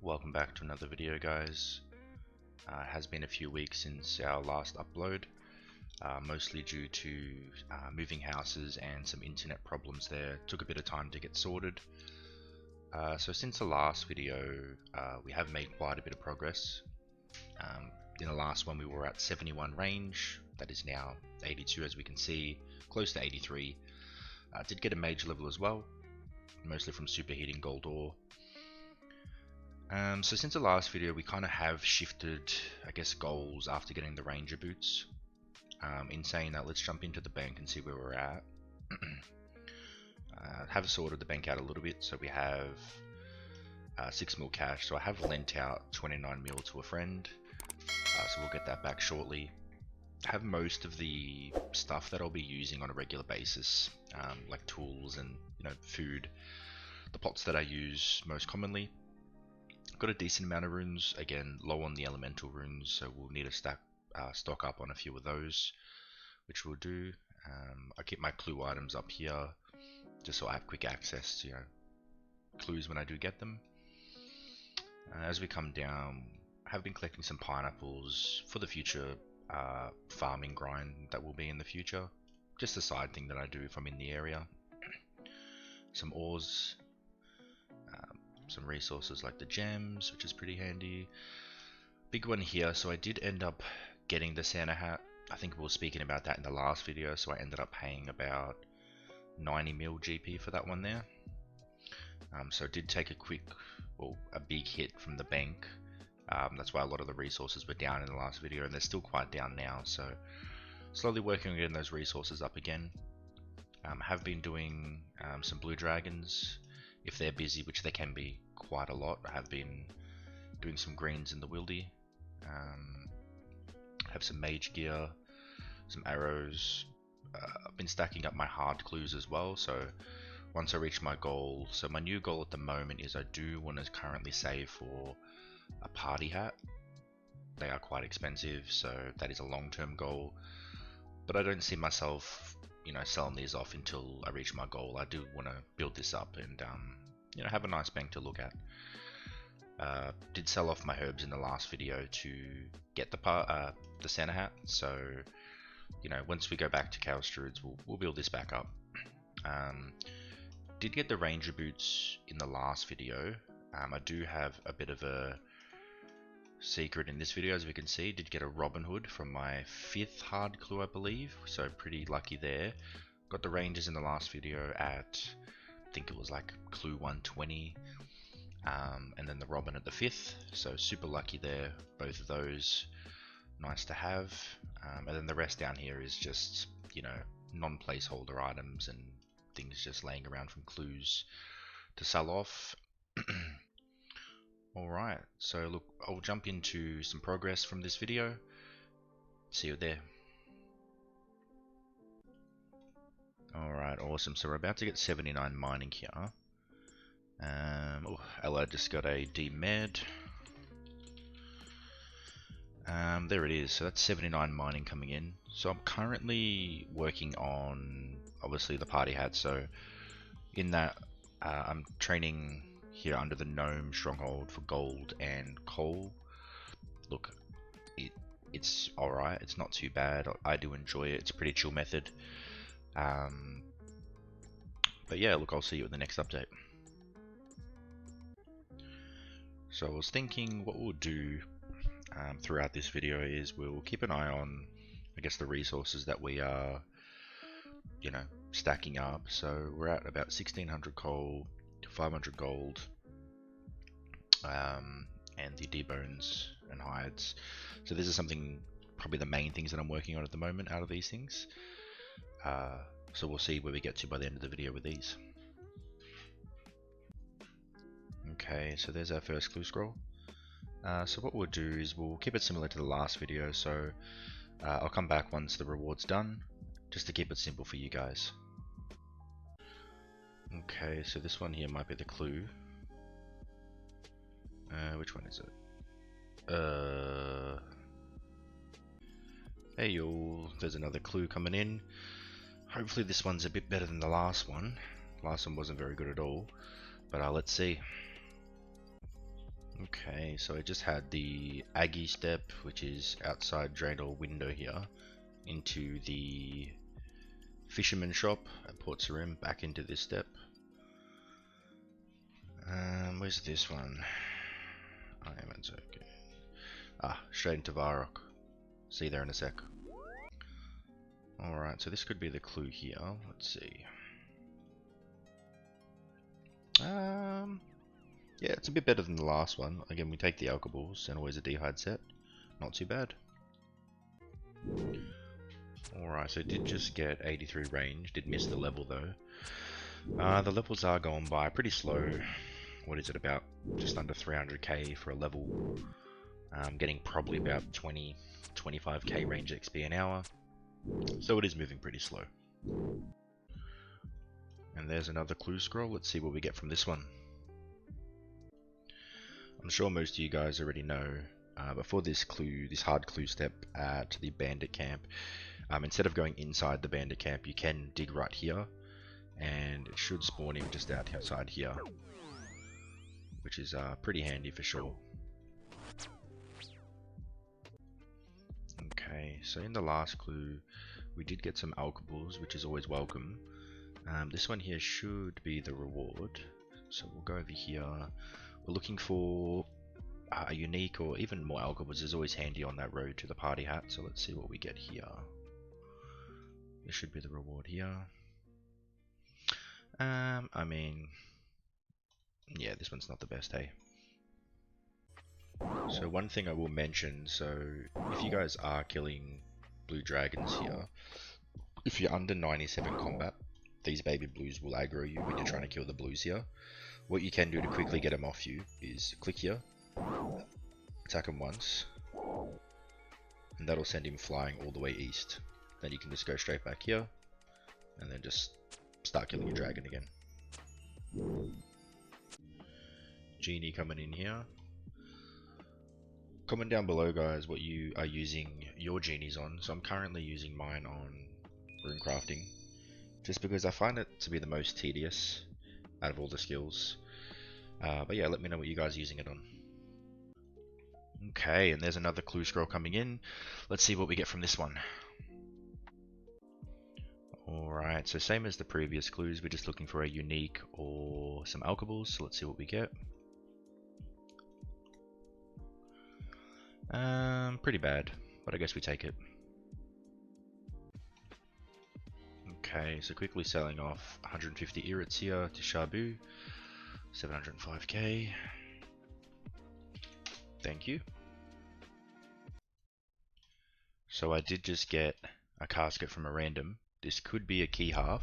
Welcome back to another video, guys. It has been a few weeks since our last upload, mostly due to moving houses and some internet problems there. Took a bit of time to get sorted. So since the last video, we have made quite a bit of progress. In the last one we were at 71 range, that is now 82 as we can see, close to 83. Did get a major level as well, mostly from superheating gold ore. So since the last video we kind of have shifted, I guess, goals after getting the ranger boots. In saying that, let's jump into the bank and see where we're at. Have sorted the bank out a little bit, so we have 6 mil cash, so I have lent out 29 mil to a friend, so we'll get that back shortly. I have most of the stuff that I'll be using on a regular basis, like tools and food, the pots that I use most commonly. Got a decent amount of runes, again low on the elemental runes, so we'll need to stock up on a few of those, which we'll do. I keep my clue items up here just so I have quick access to clues when I do get them. As we come down, I have been collecting some pineapples for the future farming grind that will be in the future, just a side thing that I do if I'm in the area. Some ores, some resources like the gems, which is pretty handy. Big one here, so I did end up getting the Santa hat. I think we were speaking about that in the last video, so I ended up paying about 90 mil GP for that one there. So I did take a big hit from the bank. That's why a lot of the resources were down in the last video, and they're still quite down now, so slowly working on getting those resources up again. Have been doing some blue dragons if they're busy, which they can be quite a lot. I have been doing some greens in the wildy. Have some mage gear, some arrows. I've been stacking up my hard clues as well, so once I reach my goal, so my new goal at the moment is I do want to currently save for a party hat. They are quite expensive, so that is a long-term goal, but I don't see myself selling these off until I reach my goal. I do want to build this up and have a nice bank to look at. Did sell off my herbs in the last video to get the Santa hat, so once we go back to Chaos Druids, we'll build this back up. Did get the ranger boots in the last video. I do have a bit of a secret in this video, as we can see. Did get a Robin Hood from my 5th hard clue, I believe, so pretty lucky there. Got the rangers in the last video at, I think it was like clue 120, and then the Robin at the 5th, so super lucky there, both of those, nice to have. And then the rest down here is just non-placeholder items and things just laying around from clues to sell off. Alright, so look, I'll jump into some progress from this video. See you there. Alright, awesome. So we're about to get 79 mining here. Ella just got a D-med. There it is. So that's 79 mining coming in. So I'm currently working on, obviously, the party hat. So in that, I'm training here under the gnome stronghold for gold and coal. Look, it's alright, it's not too bad. I do enjoy it. It's a pretty chill method. But yeah, look, I'll see you at the next update. So I was thinking what we'll do throughout this video is we'll keep an eye on, I guess, the resources that we are stacking up. So we're at about 1600 coal, 500 gold, and the D-bones and hides. So this is something, probably the main things that I'm working on at the moment out of these things. So we'll see where we get to by the end of the video with these. Okay, so there's our first clue scroll. So what we'll do is we'll keep it similar to the last video, so I'll come back once the reward's done, just to keep it simple for you guys. Okay, so this one here might be the clue. Which one is it? Hey y'all, there's another clue coming in. Hopefully this one's a bit better than the last one. Last one wasn't very good at all, but let's see. Okay, so I just had the Aggie step, which is outside drain door window here, into the fisherman shop at Port Sarim, back into this step. Where's this one? I am at Zerker. Ah, straight into Varrock. See you there in a sec. Alright, so this could be the clue here. Let's see. Yeah, it's a bit better than the last one. Again, we take the alcohols and always a dehyde set. Not too bad. Alright, so did just get 83 range. Did miss the level though. The levels are going by pretty slow. What is it, about just under 300k for a level? Getting probably about 25k range XP an hour. So it is moving pretty slow. And there's another clue scroll. Let's see what we get from this one. I'm sure most of you guys already know, but for this clue, this hard clue step at the bandit camp, instead of going inside the bandit camp, you can dig right here, and it should spawn him just outside here, which is pretty handy for sure. Okay, so in the last clue, we did get some alcohols, which is always welcome. This one here should be the reward, so we'll go over here. We're looking for a unique or even more alcohols is always handy on that road to the party hat, so let's see what we get here. This should be the reward here. I mean, yeah, this one's not the best, hey? So one thing I will mention, so if you guys are killing blue dragons here, if you're under 97 combat, these baby blues will aggro you when you're trying to kill the blues here. What you can do to quickly get them off you is click here, attack him once, and that'll send him flying all the way east. Then you can just go straight back here, and then just start killing your dragon again. Genie coming in here. Comment down below, guys, what you are using your genies on. So I'm currently using mine on rune crafting, just because I find it to be the most tedious out of all the skills. But yeah, let me know what you guys are using it on. Okay, and there's another clue scroll coming in. Let's see what we get from this one. Alright, so same as the previous clues, we're just looking for a unique or some alcohols, so let's see what we get. Pretty bad, but I guess we take it. Okay, so quickly selling off 150 irits here to Shabu, 705k. Thank you. So I did just get a casket from a random. This could be a key half.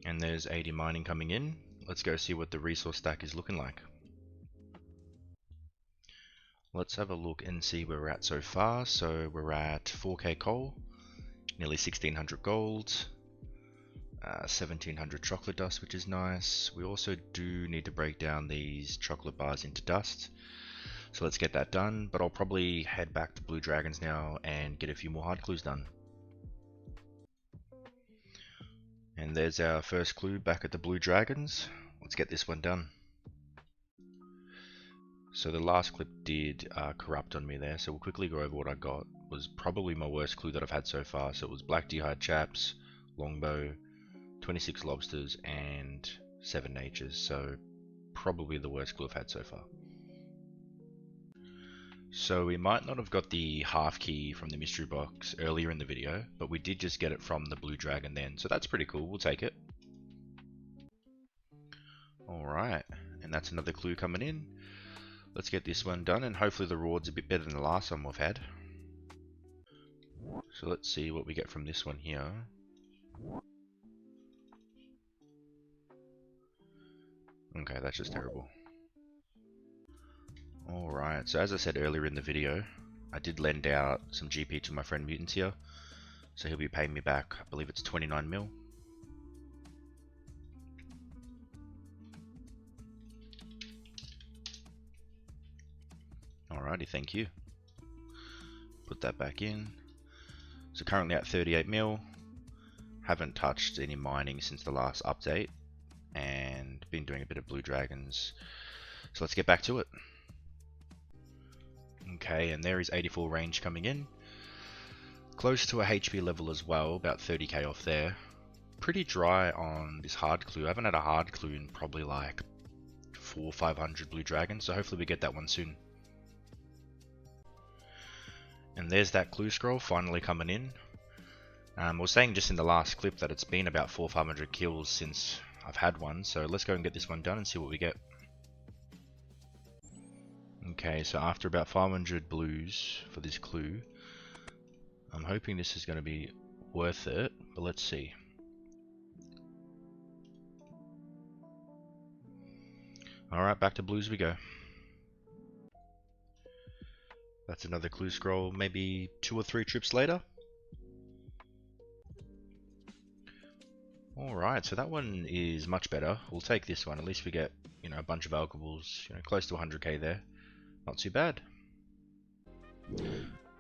And there's 80 mining coming in. Let's go see what the resource stack is looking like. Let's have a look and see where we're at so far. So we're at 4k coal, nearly 1600 gold, 1700 chocolate dust, which is nice. We also do need to break down these chocolate bars into dust. So let's get that done, but I'll probably head back to Blue Dragons now and get a few more hard clues done. And there's our first clue back at the Blue Dragons. Let's get this one done. So the last clip did corrupt on me there, so we'll quickly go over what I got. It was probably my worst clue that I've had so far. So it was black dehyde chaps, longbow, 26 lobsters, and 7 natures. So probably the worst clue I've had so far. So we might not have got the half key from the mystery box earlier in the video, but we did just get it from the blue dragon then, so that's pretty cool. We'll take it. Alright, and that's another clue coming in. Let's get this one done, and hopefully the reward's a bit better than the last one we've had. So let's see what we get from this one here. Okay, that's just terrible. Alright, so as I said earlier in the video, I did lend out some GP to my friend Mutants here, so he'll be paying me back, I believe it's 29 mil. Alrighty, thank you. Put that back in. So currently at 38 mil, haven't touched any mining since the last update, and been doing a bit of blue dragons. So let's get back to it. Okay, and there is 84 range coming in. Close to a HP level as well, about 30k off there. Pretty dry on this hard clue. I haven't had a hard clue in probably like 400 or 500 blue dragons, so hopefully we get that one soon. And there's that clue scroll finally coming in. I was saying just in the last clip that it's been about 400 or 500 kills since I've had one, so let's go and get this one done and see what we get. Okay, so after about 500 blues for this clue, I'm hoping this is going to be worth it, but let's see. Alright, back to blues we go. That's another clue scroll, maybe 2 or 3 trips later. Alright, so that one is much better. We'll take this one, at least we get, you know, a bunch of alcohols, you know, close to 100k there. Not too bad.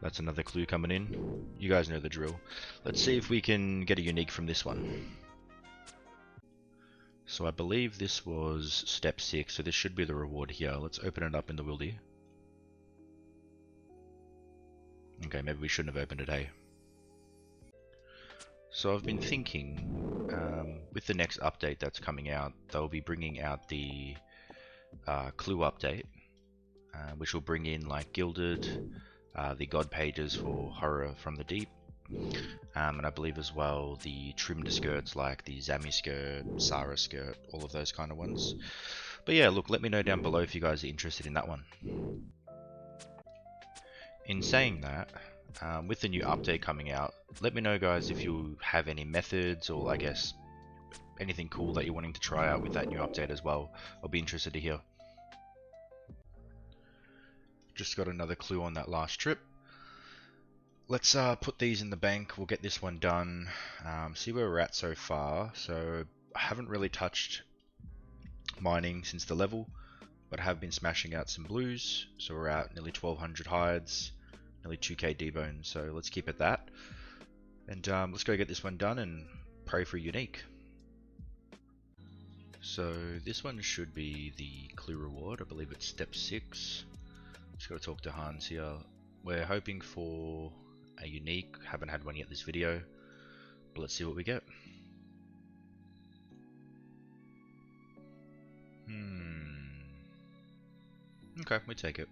That's another clue coming in. You guys know the drill. Let's see if we can get a unique from this one. So I believe this was step 6, so this should be the reward here. Let's open it up in the wildy. Okay, maybe we shouldn't have opened it, hey? So I've been thinking, with the next update that's coming out, they'll be bringing out the clue update, which will bring in like Gilded, the God pages for Horror from the Deep, and I believe as well the trimmed skirts like the Zami skirt, Sarah skirt, all of those kind of ones. But yeah, look, let me know down below if you guys are interested in that one. In saying that, with the new update coming out, let me know guys if you have any methods or I guess anything cool that you're wanting to try out with that new update as well. I'll be interested to hear. Just got another clue on that last trip. Let's put these in the bank. We'll get this one done. See where we're at so far. So I haven't really touched mining since the level, but I have been smashing out some blues. So we're at nearly 1200 hides, nearly 2k D-bones. So let's keep at that. And let's go get this one done and pray for a unique. So this one should be the clue reward. I believe it's step 6. Just gotta talk to Hans here. We're hoping for a unique. Haven't had one yet this video, but let's see what we get. Okay, we take it.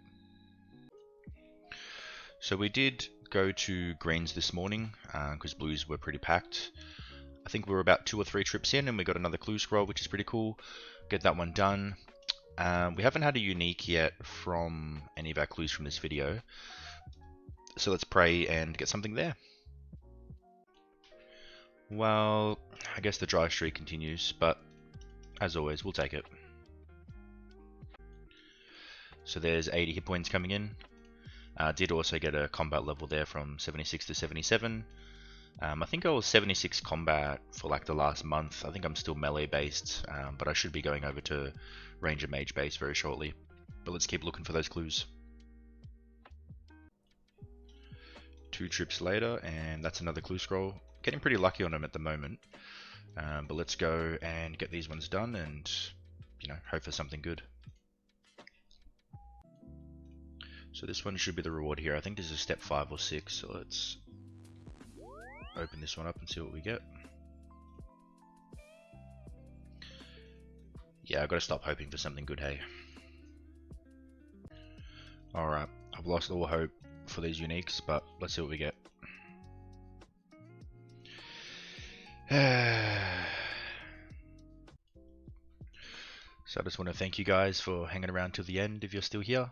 So we did go to greens this morning because blues were pretty packed. I think we were about 2 or 3 trips in and we got another clue scroll, which is pretty cool. Get that one done. We haven't had a unique yet from any of our clues from this video, so let's pray and get something there. Well, I guess the dry streak continues, but as always, we'll take it. So there's 80 hit points coming in. Did also get a combat level there from 76 to 77. I think I was 76 combat for like the last month. I think I'm still melee based, but I should be going over to Ranger Mage base very shortly. But let's keep looking for those clues. 2 trips later, and that's another clue scroll. Getting pretty lucky on them at the moment. But let's go and get these ones done and, you know, hope for something good. So this one should be the reward here. I think this is step 5 or 6, so let's open this one up and see what we get. Yeah, I've got to stop hoping for something good, hey. Alright, I've lost all hope for these uniques, but let's see what we get. So I just want to thank you guys for hanging around till the end if you're still here.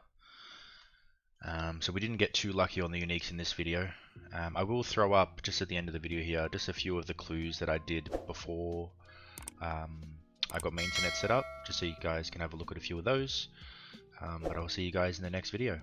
So we didn't get too lucky on the uniques in this video. I will throw up just at the end of the video here just a few of the clues that I did before I got my internet set up, just so you guys can have a look at a few of those. But I'll see you guys in the next video.